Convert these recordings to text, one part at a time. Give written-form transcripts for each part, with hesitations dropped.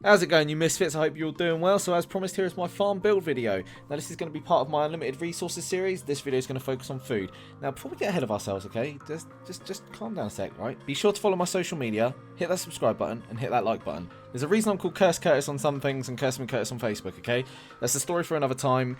How's it going, you misfits? I hope you're all doing well. So as promised, here is my farm build video. Now this is going to be part of my unlimited resources series. This video is going to focus on food. Now before we get ahead of ourselves, okay, just calm down a sec, right? Be sure to follow my social media, hit that subscribe button and hit that like button. There's a reason I'm called Curse Curtis on some things and Curse Curtis on Facebook, okay? That's a story for another time.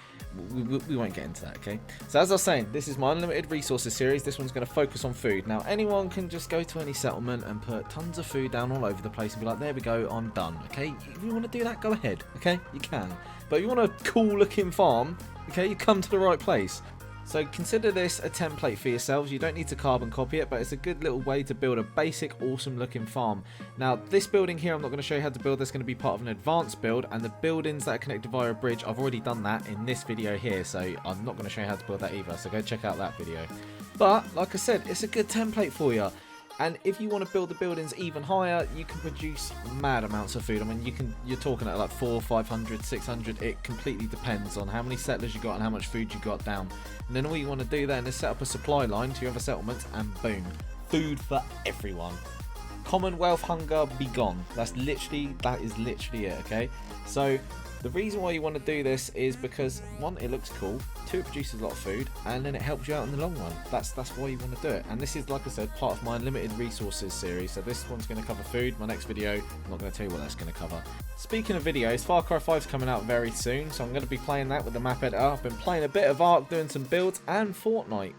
We won't get into that, okay? So as I was saying, this is my unlimited resources series. This one's going to focus on food. Now anyone can just go to any settlement and put tons of food down all over the place and be like, there we go, I'm done, okay? If you want to do that, go ahead, okay? You can. But if you want a cool looking farm, okay, you come to the right place. So consider this a template for yourselves. You don't need to carbon copy it, but it's a good little way to build a basic, awesome looking farm. Now, this building here, I'm not going to show you how to build. That's going to be part of an advanced build, and the buildings that are connected via a bridge, I've already done that in this video here, so I'm not going to show you how to build that either, so go check out that video. But, like I said, it's a good template for you. And if you want to build the buildings even higher, you can produce mad amounts of food. I mean, you're talking at like 400, 500, 600. It completely depends on how many settlers you got and how much food you got down. And then all you want to do then is set up a supply line to your other settlements, and boom, food for everyone. Commonwealth hunger be gone. That is literally it. Okay, so the reason why you want to do this is because, one, it looks cool, two, it produces a lot of food, and then it helps you out in the long run. That's why you want to do it. And this is, like I said, part of my unlimited resources series. So this one's going to cover food. My next video, I'm not going to tell you what that's going to cover. Speaking of videos, Far Cry 5 is coming out very soon, so I'm going to be playing that with the map editor. I've been playing a bit of Ark, doing some builds, and Fortnite.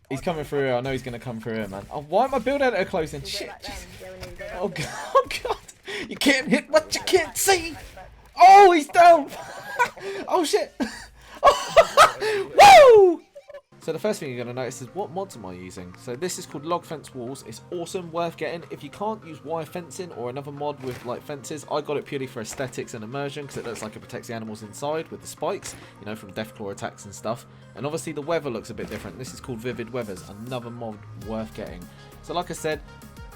He's coming through here. I know he's going to come through here, man. Oh, why am my build editor closing? Shit. Oh, God. Oh, God. You can't hit what you can't see. Oh, he's down. Oh, shit. Woo! So the first thing you're going to notice is what mods am I using. So this is called Log Fence Walls. It's awesome, worth getting. If you can't use wire fencing or another mod with like fences, I got it purely for aesthetics and immersion because it looks like it protects the animals inside with the spikes, you know, from Deathclaw attacks and stuff. And obviously the weather looks a bit different. This is called Vivid Weathers, another mod worth getting. So like I said,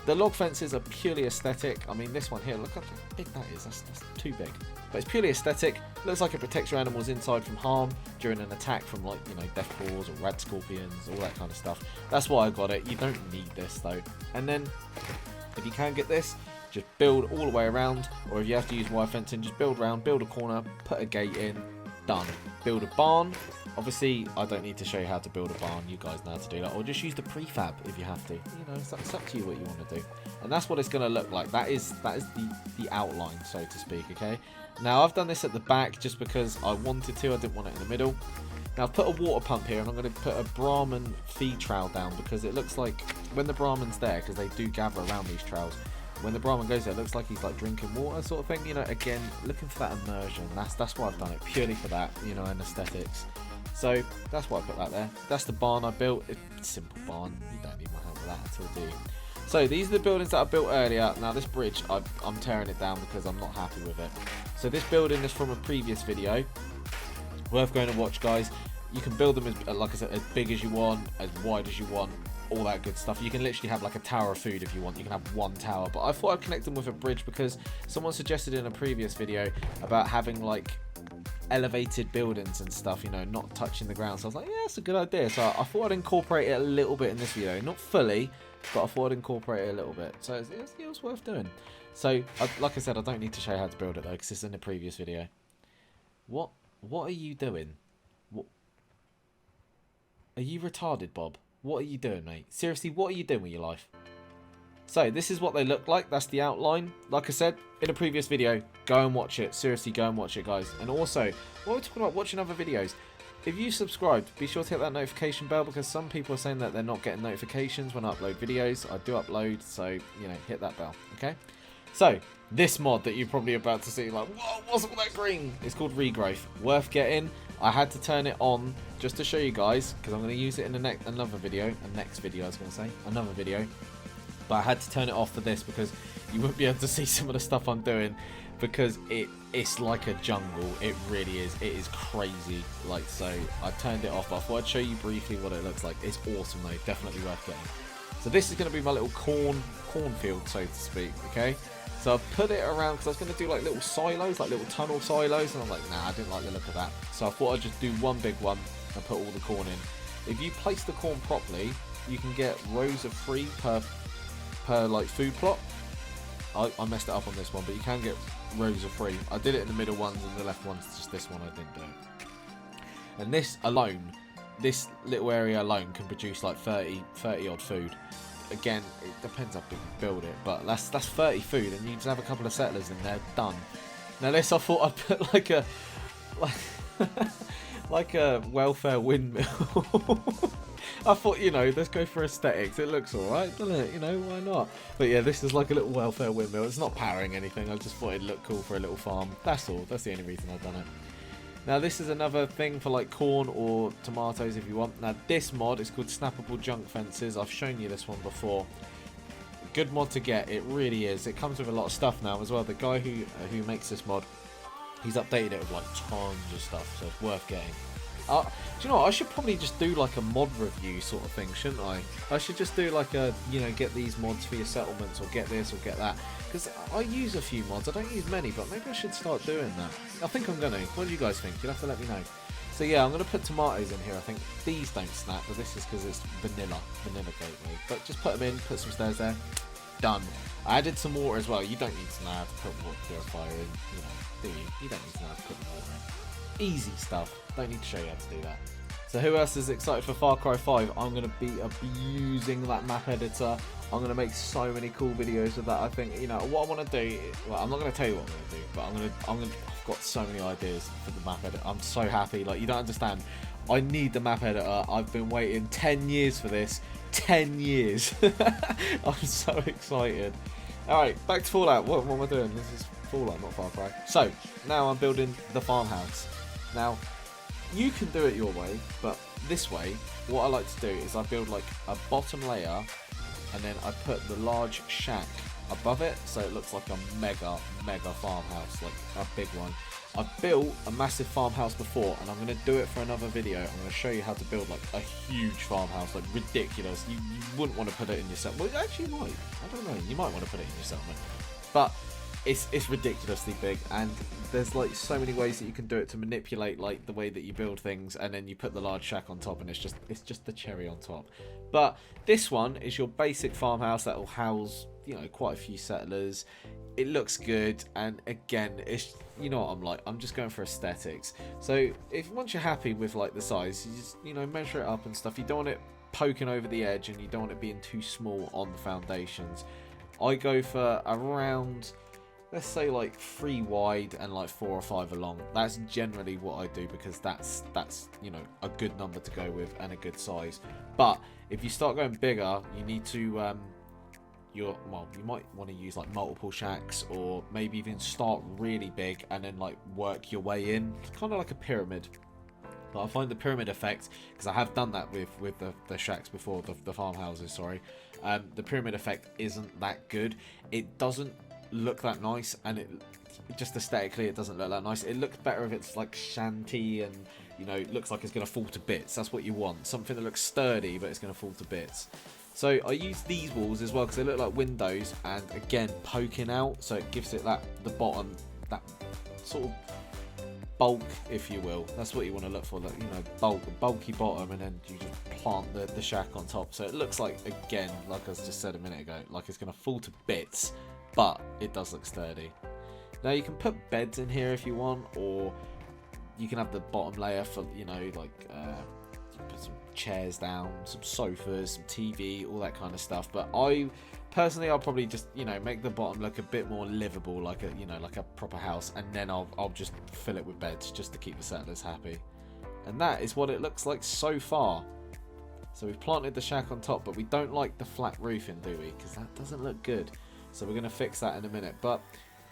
the log fences are purely aesthetic. I mean, this one here, look how big that is. That's too big. But it's purely aesthetic. Looks like it protects your animals inside from harm during an attack from, like, you know, death claws or rad scorpions, all that kind of stuff. That's why I got it. You don't need this though. And then, if you can get this, just build all the way around. Or if you have to use wire fencing, just build around, build a corner, put a gate in, done. Build a barn. Obviously, I don't need to show you how to build a barn. You guys know how to do that. Or just use the prefab if you have to. You know, it's up to you what you want to do. And that's what it's going to look like. That is the outline, so to speak, okay? Now, I've done this at the back just because I wanted to. I didn't want it in the middle. Now, I've put a water pump here, and I'm going to put a Brahmin feed trail down because it looks like when the Brahmin's there, because they do gather around these trails, when the Brahmin goes there, it looks like he's like drinking water sort of thing. You know, again, looking for that immersion. That's why I've done it, purely for that, you know, and aesthetics. So that's why I put that there. That's the barn I built. It's a simple barn. You don't need my help with that at all, do you? So these are the buildings that I built earlier. Now this bridge, I'm tearing it down because I'm not happy with it. So this building is from a previous video. Worth going to watch, guys. You can build them as, like I said, as big as you want, as wide as you want, all that good stuff. You can literally have like a tower of food if you want. You can have one tower, but I thought I'd connect them with a bridge because someone suggested in a previous video about having like elevated buildings and stuff, you know, not touching the ground. So I was like, yeah, that's a good idea. So I thought I'd incorporate it a little bit in this video, not fully, but I thought I'd incorporate it a little bit. So it was worth doing. So like I said, I don't need to show you how to build it though, because it's in the previous video. What are you doing? What are you retarded, Bob? What are you doing, mate? Seriously, what are you doing with your life? So this is what they look like. That's the outline. Like I said in a previous video, go and watch it. Seriously, go and watch it, guys. And also, while we're talking about watching other videos, if you subscribed, be sure to hit that notification bell because some people are saying that they're not getting notifications when I upload videos. I do upload, so, you know, hit that bell, okay? So, this mod that you're probably about to see, like, whoa, what's all that green? It's called Regrowth. Worth getting. I had to turn it on just to show you guys because I'm going to use it in the next video. Another video. But I had to turn it off for this because you wouldn't be able to see some of the stuff I'm doing because it's like a jungle. It really is. It is crazy. Like, so I turned it off. But I thought I'd show you briefly what it looks like. It's awesome though. Definitely worth getting. So this is going to be my little cornfield, so to speak. Okay. So I've put it around because I was going to do like little silos, like little tunnel silos. And I'm like, nah, I didn't like the look of that. So I thought I'd just do one big one and put all the corn in. If you place the corn properly, you can get rows of 3 per like food plot. I messed it up on this one, but you can get rows of free. I did it in the middle ones, and the left ones, just this one I didn't do it. And this alone, this little area alone can produce like 30 odd food. Again, it depends how big you build it, but that's 30 food, and you just have a couple of settlers in there, done. Now this, I thought I'd put like a like a welfare windmill. I thought, you know, let's go for aesthetics. It looks alright, doesn't it? You know, why not? But yeah, this is like a little welfare windmill. It's not powering anything. I just thought it'd look cool for a little farm. That's all. That's the only reason I've done it. Now this is another thing for like corn or tomatoes if you want. Now this mod is called Snappable Junk Fences. I've shown you this one before. Good mod to get. It really is. It comes with a lot of stuff now as well. The guy who makes this mod, he's updated it with like tons of stuff, so it's worth getting. Do you know what? I should probably just do like a mod review sort of thing, shouldn't I? I should just do like a, you know, get these mods for your settlements, or get this or get that. Because I use a few mods. I don't use many, but maybe I should start doing that. I think I'm going to. What do you guys think? You'll have to let me know. So yeah, I'm going to put tomatoes in here. I think these don't snap, but this is because it's vanilla gateway. But just put them in, put some stairs there. Done. I added some water as well. You don't need to know how to put water purifier in, you know, do you? You don't need to know how to put water in. Easy stuff. Don't need to show you how to do that. So who else is excited for Far Cry 5? I'm going to be abusing that map editor. I'm going to make so many cool videos with that. I think, you know, what I want to do, well, I'm not going to tell you what I'm going to do, but I've got so many ideas for the map editor. I'm so happy. Like, you don't understand. I need the map editor. I've been waiting 10 years for this. 10 years. I'm so excited. Alright, back to Fallout. What am I doing? This is Fallout, not Far Cry. So, now I'm building the farmhouse. Now, you can do it your way, but this way, what I like to do is I build like a bottom layer, and then I put the large shack above it, so it looks like a mega farmhouse, like a big one. I've built a massive farmhouse before, and I'm going to do it for another video. I'm going to show you how to build like a huge farmhouse, like ridiculous. You wouldn't want to put it in your settlement. Well, actually you might. I don't know. You might want to put it in your settlement. But it's ridiculously big, and there's like so many ways that you can do it to manipulate like the way that you build things, and then you put the large shack on top, and it's just the cherry on top. But this one is your basic farmhouse that will house, you know, quite a few settlers. It looks good, and again, it's, you know what I'm like, I'm just going for aesthetics. So if once you're happy with like the size, you just, you know, measure it up and stuff. You don't want it poking over the edge, and you don't want it being too small on the foundations. I go for around, let's say like 3 wide and like 4 or 5 along. That's generally what I do, because that's you know, a good number to go with and a good size. But if you start going bigger, you need to you might want to use like multiple shacks, or maybe even start really big and then like work your way in. It's kind of like a pyramid. But I find the pyramid effect, because I have done that with the shacks before, the farmhouses, sorry. The pyramid effect isn't that good. It doesn't look that nice, and it just aesthetically it doesn't look that nice. It looks better if it's like shanty, and you know, it looks like it's going to fall to bits. That's what you want, something that looks sturdy but it's going to fall to bits. So I use these walls as well, because they look like windows, and again poking out, so it gives it the bottom, that sort of bulk, if you will. That's what you want to look for, like, you know, bulky bottom, and then you just plant the shack on top, so it looks like, again, like I just said a minute ago, like it's going to fall to bits, but it does look sturdy. Now you can put beds in here if you want, or you can have the bottom layer for, you know, like put some chairs down, some sofas, some TV, all that kind of stuff. But I'll probably just, you know, make the bottom look a bit more livable, like a, you know, like a proper house, and then I'll just fill it with beds just to keep the settlers happy. And that is what it looks like so far. So we've planted the shack on top, but we don't like the flat roofing, do we? Because that doesn't look good. So we're going to fix that in a minute. But,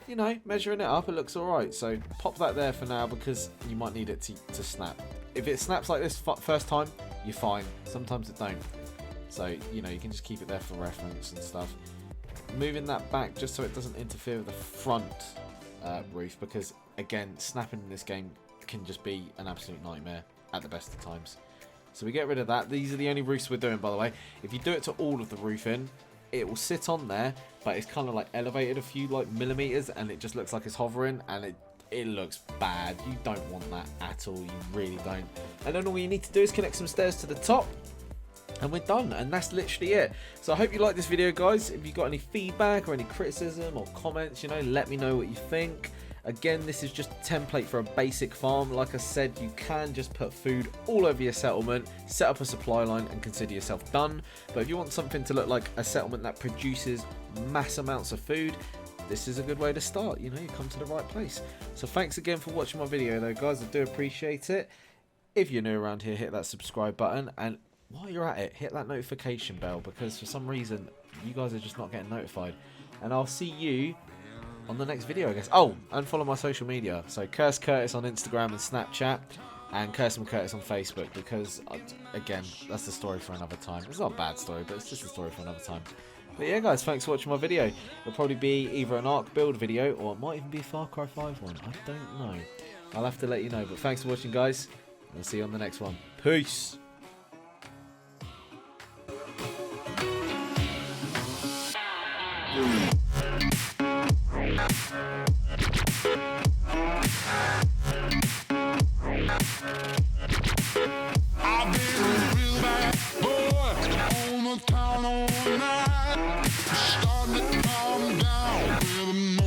you know, measuring it up, it looks alright. So pop that there for now, because you might need it to snap. If it snaps like this first time, you're fine. Sometimes it don't. So, you know, you can just keep it there for reference and stuff. Moving that back just so it doesn't interfere with the front roof, because, again, snapping in this game can just be an absolute nightmare at the best of times. So we get rid of that. These are the only roofs we're doing, by the way. If you do it to all of the roofing, it will sit on there, but it's kind of like elevated a few like millimeters, and it just looks like it's hovering, and it looks bad. You don't want that at all. You really don't. And then all you need to do is connect some stairs to the top, and we're done, and that's literally it. So I hope you like this video, guys. If you've got any feedback or any criticism or comments, you know, let me know what you think. Again, this is just a template for a basic farm. Like I said, you can just put food all over your settlement, set up a supply line, and consider yourself done. But if you want something to look like a settlement that produces mass amounts of food, this is a good way to start. You know, you come to the right place. So thanks again for watching my video though, guys. I do appreciate it. If you're new around here, hit that subscribe button, and while you're at it, hit that notification bell, because for some reason you guys are just not getting notified. And I'll see you on the next video, I guess. Oh, and follow my social media. So Curse Curtis on Instagram and Snapchat, and Curse Curtis on Facebook, because again, that's the story for another time. It's not a bad story, but it's just a story for another time. But yeah, guys, thanks for watching my video. It'll probably be either an Ark build video, or it might even be a Far Cry 5 one. I don't know. I'll have to let you know. But thanks for watching, guys. I'll see you on the next one. Peace. Starting to